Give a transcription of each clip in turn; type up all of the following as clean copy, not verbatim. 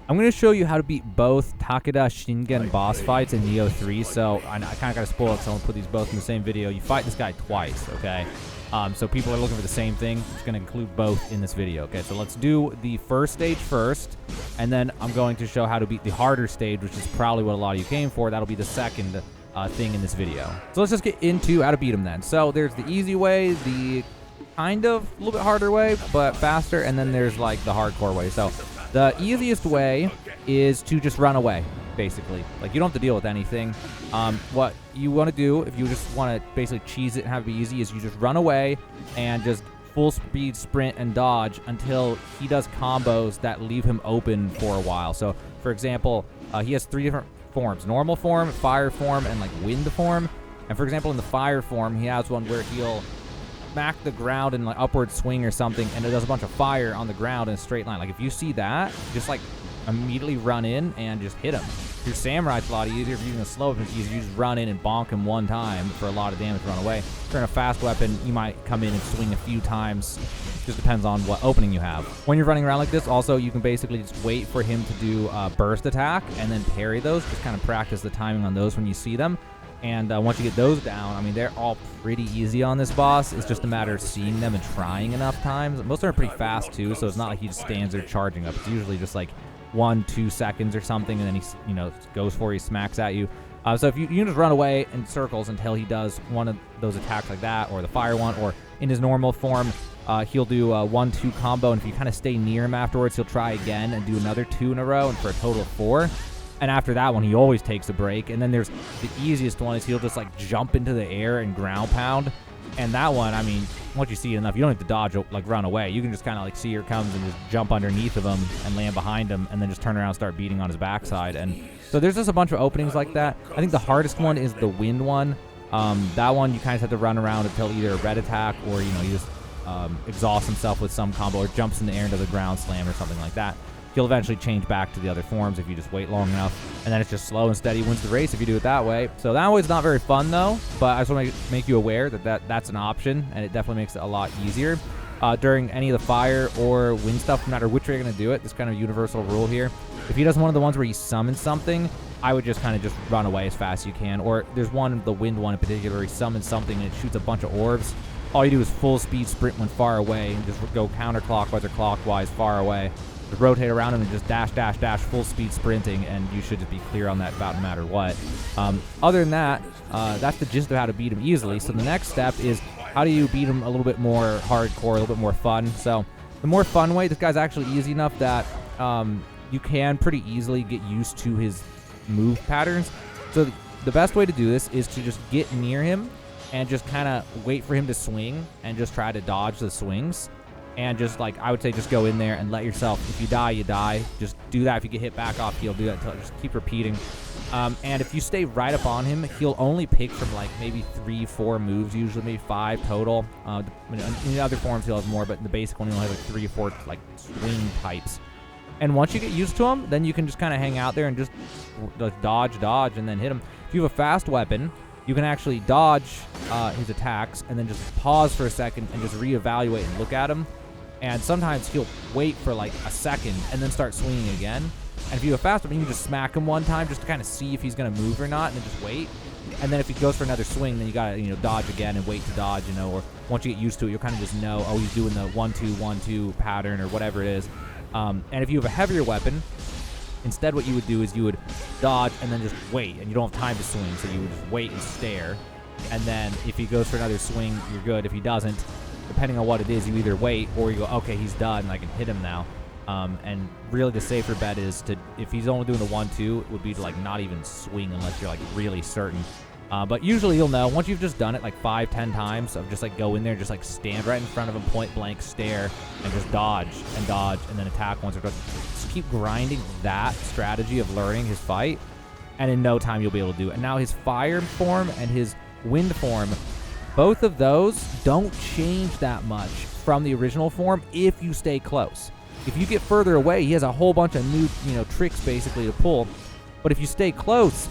I'm going to show you how to beat both Takeda Shingen boss fights in Nioh 3. So I kind of got to spoil it, so I'm going to put these both in the same video. You fight this guy twice, okay? So people are looking for the same thing. It's going to include both in this video, okay? So let's do the first stage first, and then I'm going to show how to beat the harder stage, which is probably what a lot of you came for. That'll be the second thing in this video. So let's just get into how to beat him then. So there's the easy way, the kind of a little bit harder way, but faster, and then there's like the hardcore way. So the easiest way is to just run away, basically. Like, you don't have to deal with anything. What you want to do, if you just want to basically cheese it and have it be easy, is you just run away and just full speed sprint and dodge until he does combos that leave him open for a while. So, for example, he has 3 different forms: normal form, fire form, and like wind form. And for example, in the fire form, he has one where he'll smack the ground in like upward swing or something, and it does a bunch of fire on the ground in a straight line. Like, if you see that, just like immediately run in and just hit him. Your samurai, it's a lot easier. If you're using a slow weapon, it's easier. You just run in and bonk him one time for a lot of damage to run away. If you're in a fast weapon, you might come in and swing a few times. Just depends on what opening you have. When you're running around like this, also, you can basically just wait for him to do burst attack and then parry those. Just kind of practice the timing on those when you see them. And once you get those down, I mean, they're all pretty easy on this boss. It's just a matter of seeing them and trying enough times. Most of them are pretty fast, too, so it's not like he just stands there charging up. It's usually just like 1-2 seconds or something, and then he, goes for you, smacks at you. So if you can just run away in circles until he does one of those attacks like that, or the fire one, or in his normal form, he'll do a 1-2 combo, and if you kind of stay near him afterwards, he'll try again and do another 2 in a row, and for a total of 4. And after that one, he always takes a break. And then there's the easiest one is he'll just like jump into the air and ground pound. And that one, I mean, once you see it enough, you don't have to dodge, like run away. You can just kind of like see here it comes and just jump underneath of him and land behind him, and then just turn around and start beating on his backside. And so there's just a bunch of openings like that. I think the hardest one is the wind one. That one, you kind of have to run around until either a red attack or, he just exhausts himself with some combo or jumps in the air into the ground slam or something like that. He'll eventually change back to the other forms if you just wait long enough. And then it's just slow and steady wins the race if you do it that way. So that way's not very fun, though. But I just want to make you aware that that's an option, and it definitely makes it a lot easier. During any of the fire or wind stuff, no matter which way you're going to do it, this kind of universal rule here. If he does one of the ones where he summons something, I would just kind of just run away as fast as you can. Or there's one, the wind one in particular, where he summons something and it shoots a bunch of orbs. All you do is full speed sprint when far away and just go counterclockwise or clockwise far away. Just rotate around him and just dash, dash, dash, full speed sprinting, and you should just be clear on that about no matter what. Other than that, that's the gist of how to beat him easily. So the next step is how do you beat him a little bit more hardcore, a little bit more fun. So the more fun way, this guy's actually easy enough that you can pretty easily get used to his move patterns. So the best way to do this is to just get near him and just kind of wait for him to swing and just try to dodge the swings. And just like, I would say, just go in there and let yourself, if you die, you die. Just do that. If you get hit back off, he'll do that until just keep repeating. And if you stay right up on him, he'll only pick from like maybe 3-4 moves, usually maybe 5 total. In the other forms, he'll have more, but in the basic one, he'll have like 3 or 4 like swing types. And once you get used to him, then you can just kind of hang out there and just dodge, and then hit him. If you have a fast weapon, you can actually dodge his attacks and then just pause for a second and just reevaluate and look at him. And sometimes he'll wait for like a second and then start swinging again. And if you have a fast weapon, you can just smack him one time just to kind of see if he's going to move or not, and then just wait. And then if he goes for another swing, then you got to dodge again and wait to dodge, or once you get used to it, you'll kind of just know, oh, he's doing the 1-2, 1-2 pattern or whatever it is. And if you have a heavier weapon, instead what you would do is you would dodge and then just wait, and you don't have time to swing, so you would just wait and stare. And then if he goes for another swing, you're good. If he doesn't, depending on what it is, you either wait or you go, okay, he's done, I can hit him now. And really the safer bet is to, if he's only doing the 1-2, it would be to like not even swing unless you're like really certain. But usually you'll know once you've just done it like 5-10 times of just like go in there, just like stand right in front of him, point blank, stare, and just dodge, and then attack once or twice. Just keep grinding that strategy of learning his fight, and in no time you'll be able to do it. And now his fire form and his wind form, both of those don't change that much from the original form if you stay close. If you get further away, he has a whole bunch of new, tricks basically to pull. But if you stay close,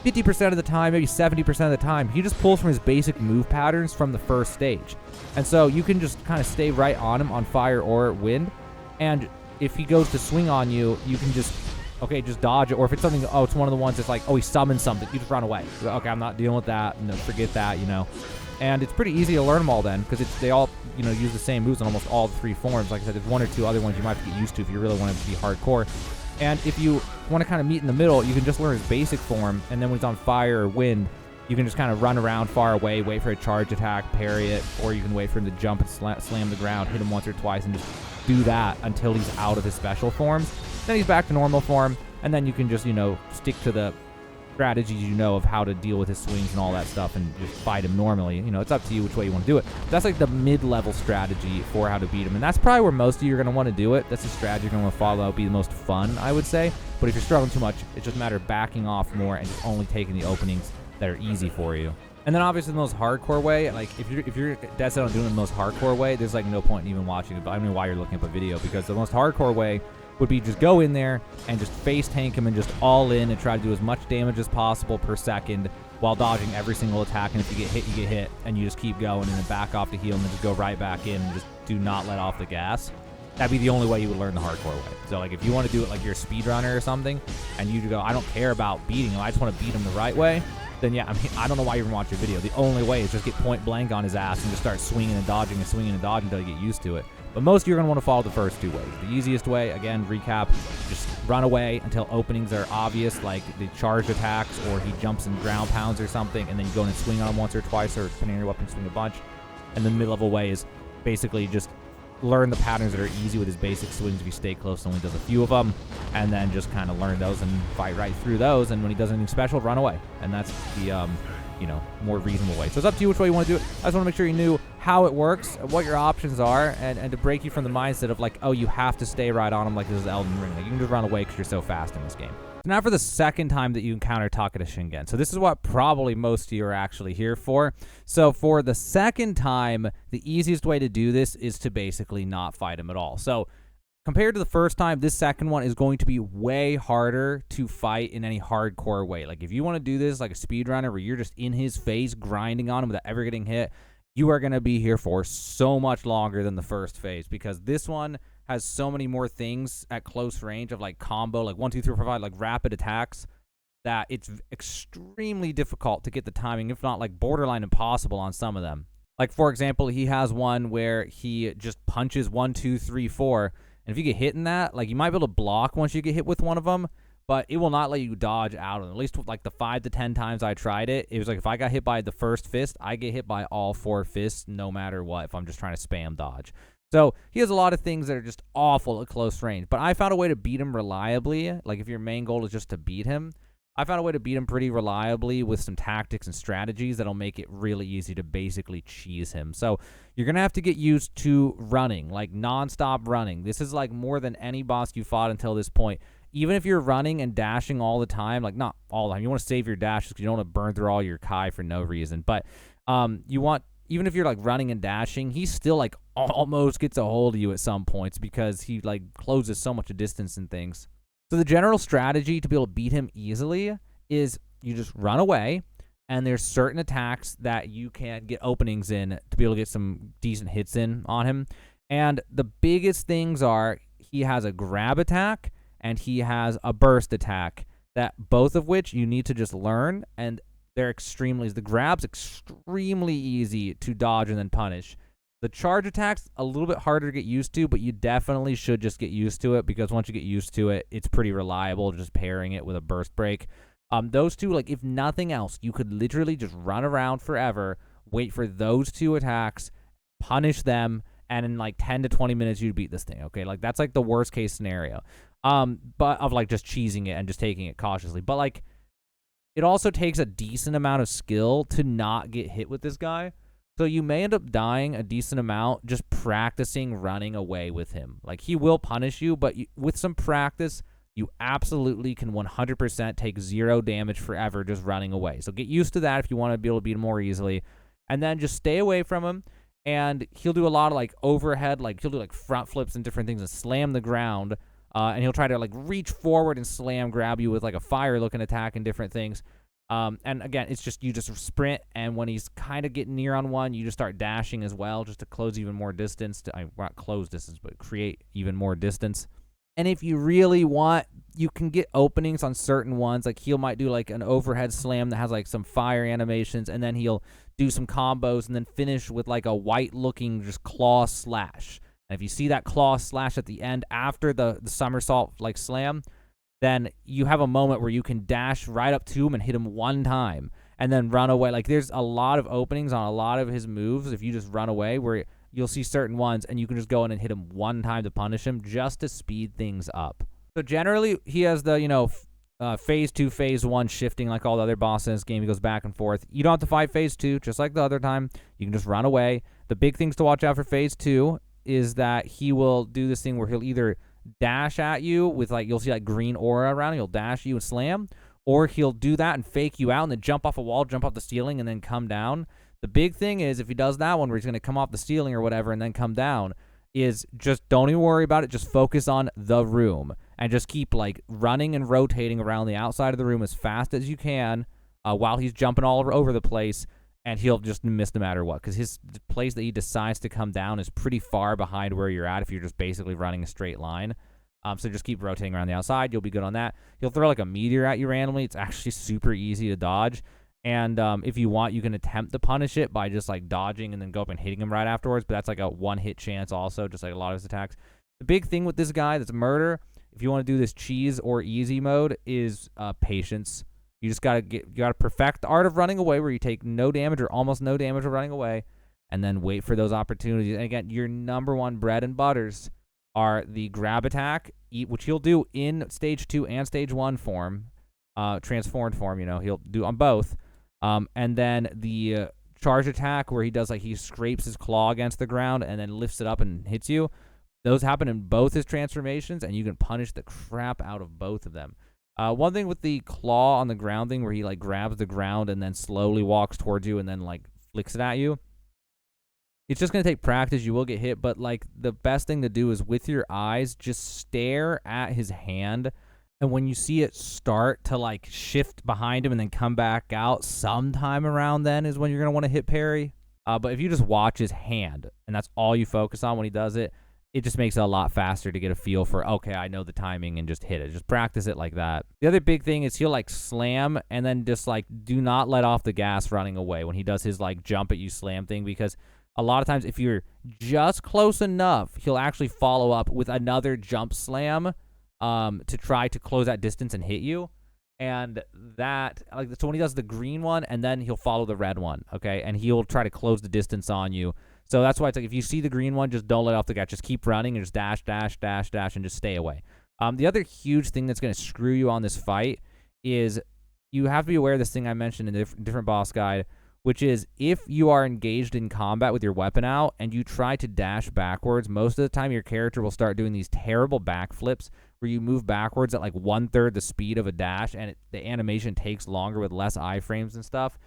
50% of the time, maybe 70% of the time, he just pulls from his basic move patterns from the first stage. And so you can just kind of stay right on him on fire or wind. And if he goes to swing on you, you can just, okay, just dodge it. Or if it's something, oh, it's one of the ones that's like, oh, he summons something, you just run away. Okay, I'm not dealing with that. No, forget that, you know. And it's pretty easy to learn them all then, because they all, you know, use the same moves on almost all 3 forms. Like I said, there's 1 or 2 other ones you might have to get used to if you really want it to be hardcore. And if you want to kind of meet in the middle, you can just learn his basic form, and then when he's on fire or wind, you can just kind of run around far away, wait for a charge attack, parry it, or you can wait for him to jump and slam the ground, hit him once or twice, and just do that until he's out of his special forms. Then he's back to normal form, and then you can just, you know, stick to the strategies you know of how to deal with his swings and all that stuff and just fight him normally. You know, it's up to you which way you want to do it. That's like the mid-level strategy for how to beat him, and that's probably where most of you are going to want to do it. That's the strategy you're going to want to follow. That would be the most fun, I would say. But if you're struggling too much, it's just a matter of backing off more and just only taking the openings that are easy for you. And then obviously the most hardcore way, like if you're dead set on doing it the most hardcore way, there's like no point in even watching it. But I don't know why you're looking up a video, because the most hardcore way would be just go in there and just face tank him and just all in and try to do as much damage as possible per second while dodging every single attack. And if you get hit, you get hit, and you just keep going and then back off to heal and then just go right back in and just do not let off the gas. That'd be the only way you would learn the hardcore way. So like if you want to do it like you're a speedrunner or something, and you go, I don't care about beating him, I just want to beat him the right way, then yeah, I mean, I don't know why you even watch your video. The only way is just get point blank on his ass and just start swinging and dodging and swinging and dodging until you get used to it. But most of you are going to want to follow the first 2 ways. The easiest way, again, recap, just run away until openings are obvious, like the charged attacks or he jumps and ground pounds or something, and then you go in and swing on him once or twice, or depending on your weapon, swing a bunch. And the mid-level way is basically just learn the patterns that are easy with his basic swings if you stay close and only does a few of them, and then just kind of learn those and fight right through those, and when he does anything special, run away. And that's the you know, more reasonable way. So it's up to you which way you want to do it. I just want to make sure you knew how it works, what your options are, and to break you from the mindset of like, oh, you have to stay right on him like this is Elden Ring. Like, you can just run away because you're so fast in this game. So now for the second time that you encounter Takeda Shingen. So this is what probably most of you are actually here for. So for the second time, the easiest way to do this is to basically not fight him at all. So compared to the first time, this second one is going to be way harder to fight in any hardcore way. Like if you want to do this like a speedrunner where you're just in his face grinding on him without ever getting hit, you are going to be here for so much longer than the first phase, because this one has so many more things at close range of like combo, like 1, 2, 3, 4, 5, like rapid attacks, that it's extremely difficult to get the timing, if not like borderline impossible on some of them. Like for example, he has one where he just punches 1, 2, 3, 4. And if you get hit in that, like you might be able to block once you get hit with one of them, but it will not let you dodge out of them. At least with like the 5 to 10 times I tried it, it was like if I got hit by the first fist, I get hit by all 4 fists no matter what if I'm just trying to spam dodge. So he has a lot of things that are just awful at close range. But I found a way to beat him reliably. Like if your main goal is just to beat him, I found a way to beat him pretty reliably with some tactics and strategies that'll make it really easy to basically cheese him. So you're going to have to get used to running, like nonstop running. This is like more than any boss you fought until this point. Even if you're running and dashing all the time, like not all the time, you want to save your dashes because you don't want to burn through all your Kai for no reason. But you want, even if you're like running and dashing, he still like almost gets a hold of you at some points because he like closes so much distance and things. So the general strategy to be able to beat him easily is you just run away, and there's certain attacks that you can get openings in to be able to get some decent hits in on him. And the biggest things are he has a grab attack and he has a burst attack, that both of which you need to just learn, and they're the grab's extremely easy to dodge and then punish. The charge attack's a little bit harder to get used to, but you definitely should just get used to it, because once you get used to it, it's pretty reliable just pairing it with a burst break. Those two, like if nothing else, you could literally just run around forever, wait for those 2 attacks, punish them, and in like 10 to 20 minutes you'd beat this thing, okay? Like that's like the worst case scenario. But of like just cheesing it and just taking it cautiously. But like it also takes a decent amount of skill to not get hit with this guy. So you may end up dying a decent amount just practicing running away with him. Like he will punish you, but with some practice, you absolutely can 100% take 0 damage forever just running away. So get used to that if you want to be able to beat him more easily. And then just stay away from him, and he'll do a lot of like overhead, like he'll do like front flips and different things and slam the ground. And he'll try to like reach forward and slam grab you with like a fire looking attack and different things. And again, it's just you just sprint, and when he's kind of getting near on one, you just start dashing as well, just to close even more distance. Not close distance, but create even more distance. And if you really want, you can get openings on certain ones. Like he'll might do like an overhead slam that has like some fire animations, and then he'll do some combos and then finish with like a white looking just claw slash. And if you see that claw slash at the end after the somersault like slam, then you have a moment where you can dash right up to him and hit him one time and then run away. Like there's a lot of openings on a lot of his moves if you just run away, where you'll see certain ones and you can just go in and hit him one time to punish him just to speed things up. So generally he has the, phase 2, phase 1 shifting like all the other bosses in this game. He goes back and forth. You don't have to fight phase 2 just like the other time. You can just run away. The big things to watch out for phase 2 is that he will do this thing where he'll either dash at you with like, you'll see like green aura around him. He'll dash you and slam, or he'll do that and fake you out and then jump off a wall, jump off the ceiling, and then come down. The big thing is if he does that one where he's going to come off the ceiling or whatever and then come down, is just don't even worry about it. Just focus on the room and just keep like running and rotating around the outside of the room as fast as you can while he's jumping all over the place, and he'll just miss no matter what, because his place that he decides to come down is pretty far behind where you're at if you're just basically running a straight line. So just keep rotating around the outside. You'll be good on that. He'll throw like a meteor at you randomly. It's actually super easy to dodge. And if you want, you can attempt to punish it by just like dodging and then go up and hitting him right afterwards. But that's like a one-hit chance also, just like a lot of his attacks. The big thing with this guy that's murder, if you want to do this cheese or easy mode, is patience. You just gotta perfect the art of running away, where you take no damage or almost no damage of running away, and then wait for those opportunities. And again, your number one bread and butters are the grab attack, which he'll do in stage 2 and stage 1 form, transformed form. He'll do on both. And then the charge attack, where he does like he scrapes his claw against the ground and then lifts it up and hits you. Those happen in both his transformations, and you can punish the crap out of both of them. One thing with the claw on the ground thing, where he like grabs the ground and then slowly walks towards you and then like flicks it at you, it's just going to take practice. You will get hit, but like the best thing to do is with your eyes, just stare at his hand. And when you see it start to like shift behind him and then come back out, sometime around then is when you're going to want to hit parry. But if you just watch his hand and that's all you focus on when he does it, it just makes it a lot faster to get a feel for, okay, I know the timing, and just hit it. Just practice it like that. The other big thing is he'll like slam and then just like do not let off the gas running away when he does his like jump at you slam thing, because a lot of times if you're just close enough, he'll actually follow up with another jump slam to try to close that distance and hit you. And that, like, so when he does the green one, and then he'll follow the red one, okay? And he'll try to close the distance on you. So that's why it's like, if you see the green one, just don't let off the gas. Just keep running and just dash, dash, dash, dash, and just stay away. The other huge thing that's going to screw you on this fight is you have to be aware of this thing I mentioned in the different boss guide, which is if you are engaged in combat with your weapon out and you try to dash backwards, most of the time your character will start doing these terrible backflips where you move backwards at like 1/3 the speed of a dash, and the animation takes longer with less iframes and stuff.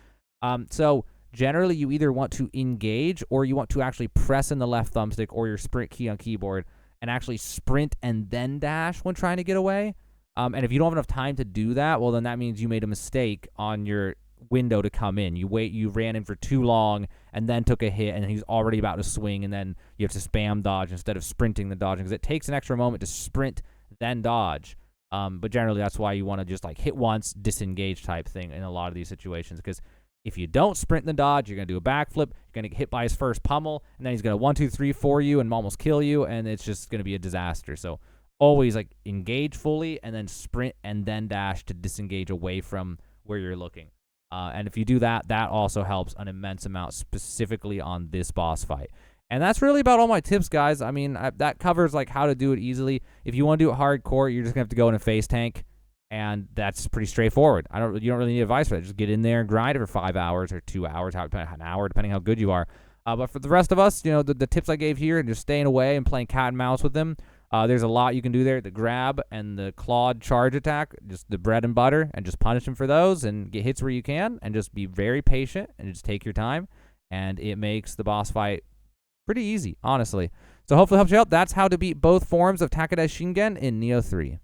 So generally you either want to engage or you want to actually press in the left thumbstick or your sprint key on keyboard and actually sprint and then dash when trying to get away. And if you don't have enough time to do that, well, then that means you made a mistake on your window to come in. You ran in for too long and then took a hit, and he's already about to swing, and then you have to spam dodge instead of sprinting the dodging, because it takes an extra moment to sprint then dodge. But generally that's why you want to just like hit once, disengage type thing in a lot of these situations, because if you don't sprint the dodge, you're going to do a backflip, you're going to get hit by his first pummel, and then he's going to 1, 2, 3 for you and almost kill you, and it's just going to be a disaster. So always like engage fully and then sprint and then dash to disengage away from where you're looking. And if you do that, that also helps an immense amount, specifically on this boss fight. And that's really about all my tips, guys. I mean, that covers like how to do it easily. If you want to do it hardcore, you're just gonna have to go in a face tank, and that's pretty straightforward. You don't really need advice for that. Just get in there and grind it for 5 hours or 2 hours, an hour, depending how good you are. But for the rest of us, the tips I gave here and just staying away and playing cat and mouse with them, there's a lot you can do there. The grab and the clawed charge attack, just the bread and butter, and just punish them for those and get hits where you can, and just be very patient and just take your time, and it makes the boss fight pretty easy, honestly. So hopefully it helps you out. That's how to beat both forms of Takeda Shingen in Nioh 3.